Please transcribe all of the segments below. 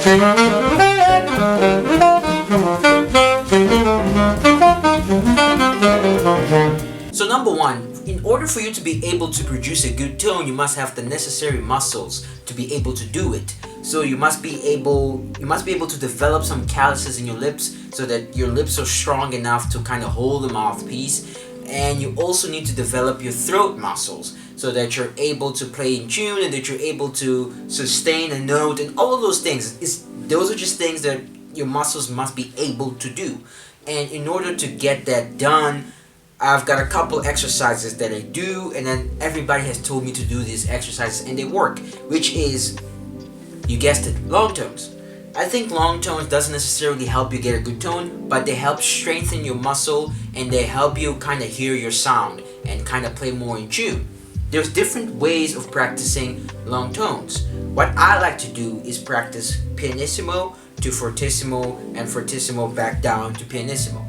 So number one, in order for you to be able to produce a good tone, you must have the necessary muscles to be able to do it. So you must be able to develop some calluses in your lips so that your lips are strong enough to kind of hold the mouthpiece. And you also need to develop your throat muscles so that you're able to play in tune and that you're able to sustain a note and all of those things. Those are just things that your muscles must be able to do. And in order to get that done, I've got a couple exercises that I do, and then everybody has told me to do these exercises and they work, which is, you guessed it, long tones. I think long tones doesn't necessarily help you get a good tone, but they help strengthen your muscle and they help you kind of hear your sound and kind of play more in tune. There's different ways of practicing long tones. What I like to do is practice pianissimo to fortissimo and fortissimo back down to pianissimo.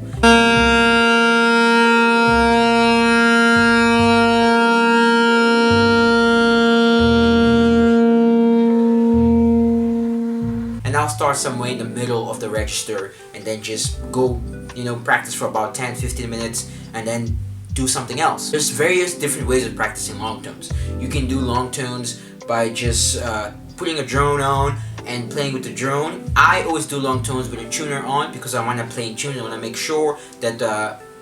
And I'll start somewhere in the middle of the register and then just go, practice for about 10-15 minutes and then do something else. There's various different ways of practicing long tones. You can do long tones by just putting a drone on and playing with the drone. I always do long tones with a tuner on because I want to play in tune. I want to make sure that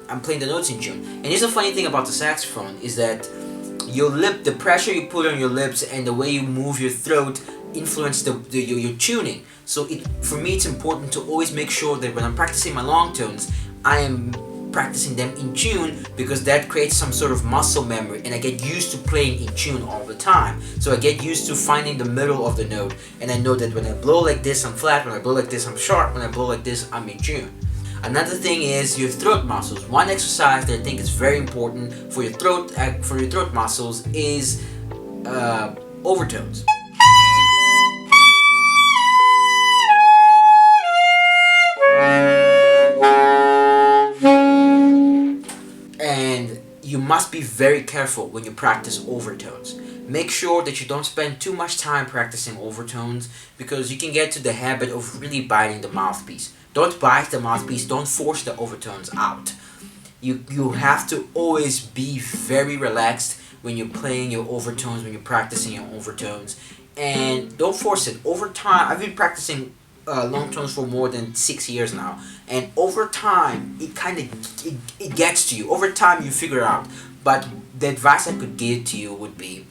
I'm playing the notes in tune. And here's the funny thing about the saxophone is that the pressure you put on your lips and the way you move your throat influence your tuning. So for me it's important to always make sure that when I'm practicing my long tones, I am practicing them in tune because that creates some sort of muscle memory and I get used to playing in tune all the time. So I get used to finding the middle of the note and I know that when I blow like this I'm flat, when I blow like this I'm sharp, when I blow like this I'm in tune. Another thing is your throat muscles. One exercise that I think is very important for your throat muscles is overtones. And you must be very careful when you practice overtones. Make sure that you don't spend too much time practicing overtones because you can get to the habit of really biting the mouthpiece. Don't bite the mouthpiece, don't force the overtones out. You have to always be very relaxed when you're playing your overtones, when you're practicing your overtones. And don't force it. Over time, I've been practicing long tones for more than 6 years now, and over time it gets to you. Over time you figure out. But the advice I could give to you would be,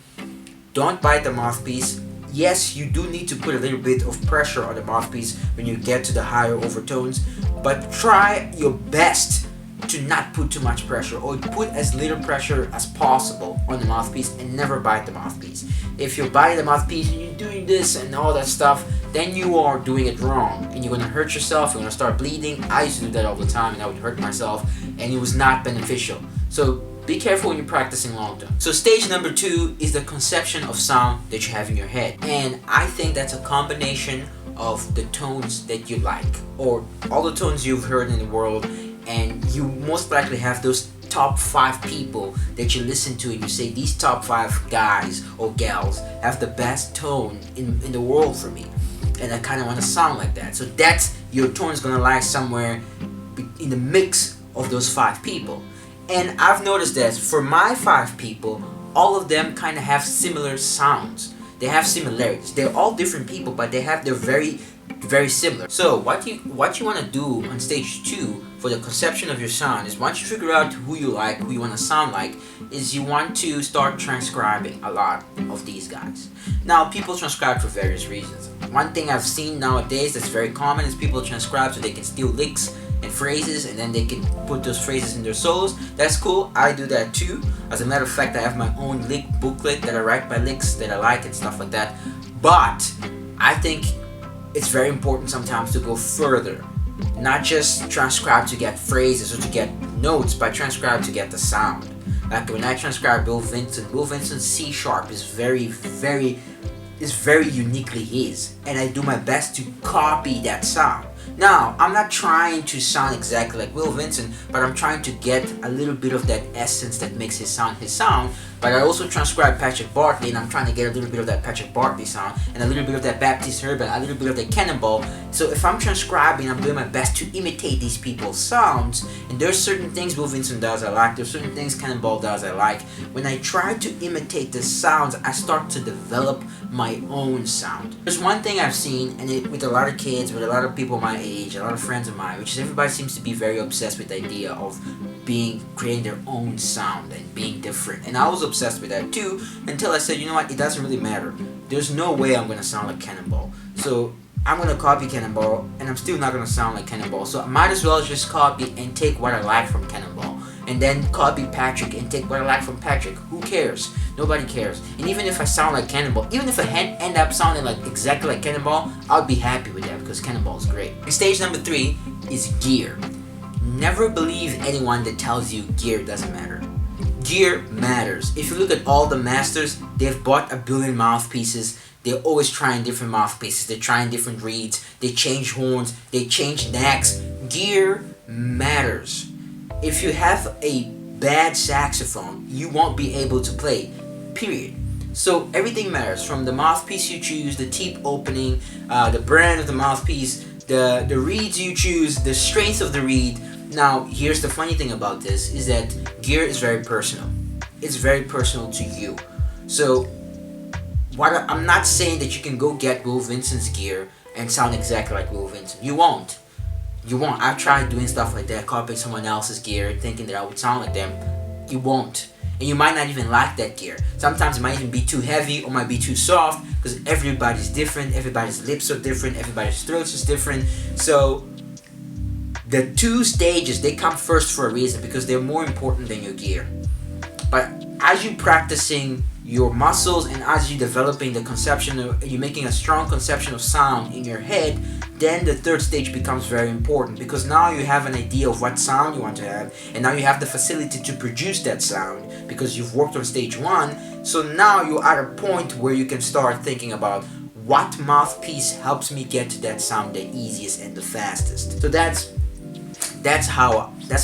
don't bite the mouthpiece. Yes, you do need to put a little bit of pressure on the mouthpiece when you get to the higher overtones, but try your best to not put too much pressure, or put as little pressure as possible on the mouthpiece and never bite the mouthpiece. If you're biting the mouthpiece and you're doing this and all that stuff, then you are doing it wrong and you're going to hurt yourself, you're going to start bleeding. I used to do that all the time and I would hurt myself and it was not beneficial. So be careful when you're practicing long tones. So stage number 2 is the conception of sound that you have in your head. And I think that's a combination of the tones that you like, or all the tones you've heard in the world, and you most likely have those top 5 people that you listen to and you say, these top 5 guys or gals have the best tone in the world for me. And I kind of want to sound like that. So that's, your tone is going to lie somewhere in the mix of those 5 people. And I've noticed that for my 5 people, all of them kind of have similar sounds. They have similarities. They're all different people, but they're very, very similar. So what you want to do on stage 2 for the conception of your sound is, once you figure out who you like, who you want to sound like, is you want to start transcribing a lot of these guys. Now, people transcribe for various reasons. One thing I've seen nowadays that's very common is people transcribe so they can steal licks and phrases and then they can put those phrases in their solos. That's cool. I do that too. As a matter of fact, I have my own lick booklet that I write by licks that I like and stuff like that. But I think it's very important sometimes to go further. Not just transcribe to get phrases or to get notes, but transcribe to get the sound. Like when I transcribe Bill Vincent's C sharp is very uniquely his, and I do my best to copy that sound. Now, I'm not trying to sound exactly like Will Vincent, but I'm trying to get a little bit of that essence that makes his sound. But I also transcribe Patrick Bartley, and I'm trying to get a little bit of that Patrick Bartley sound, and a little bit of that Baptiste Herbert, a little bit of that Cannonball. So if I'm transcribing, I'm doing my best to imitate these people's sounds, and there's certain things Will Vincent does I like, there's certain things Cannonball does I like. When I try to imitate the sounds, I start to develop my own sound. There's one thing I've seen, and with a lot of kids, with a lot of people my age, a lot of friends of mine, which is everybody seems to be very obsessed with the idea of creating their own sound and being different. And I was obsessed with that too, until I said, you know what, it doesn't really matter. There's no way I'm gonna sound like Cannonball. So I'm gonna copy Cannonball, and I'm still not gonna sound like Cannonball. So I might as well just copy and take what I like from Cannonball, and then copy Patrick and take what I like from Patrick. Who cares? Nobody cares. And even if I sound like Cannonball, even if I end up sounding like exactly like Cannonball, I'll be happy with that because Cannonball is great. And stage number 3 is gear. Never believe anyone that tells you gear doesn't matter. Gear matters. If you look at all the masters, they've bought a billion mouthpieces. They're always trying different mouthpieces. They're trying different reeds. They change horns. They change necks. Gear matters. If you have a bad saxophone, you won't be able to play. Period. So everything matters, from the mouthpiece you choose, the tip opening, the brand of the mouthpiece, the reeds you choose, the strength of the reed. Now, here's the funny thing about this, is that gear is very personal. It's very personal to you. So, I'm not saying that you can go get Will Vincent's gear and sound exactly like Will Vincent. You won't. I've tried doing stuff like that, copying someone else's gear, thinking that I would sound like them. You won't. And you might not even like that gear. Sometimes it might even be too heavy or might be too soft, because everybody's different, everybody's lips are different, everybody's throats is different. So the 2 stages, they come first for a reason, because they're more important than your gear. But as you're practicing your muscles and as you're developing the conception, you're making a strong conception of sound in your head, then the 3rd stage becomes very important, because now you have an idea of what sound you want to have, and now you have the facility to produce that sound because you've worked on stage 1. So now you're at a point where you can start thinking about what mouthpiece helps me get to that sound the easiest and the fastest. So that's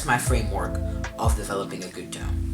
my framework of developing a good tone.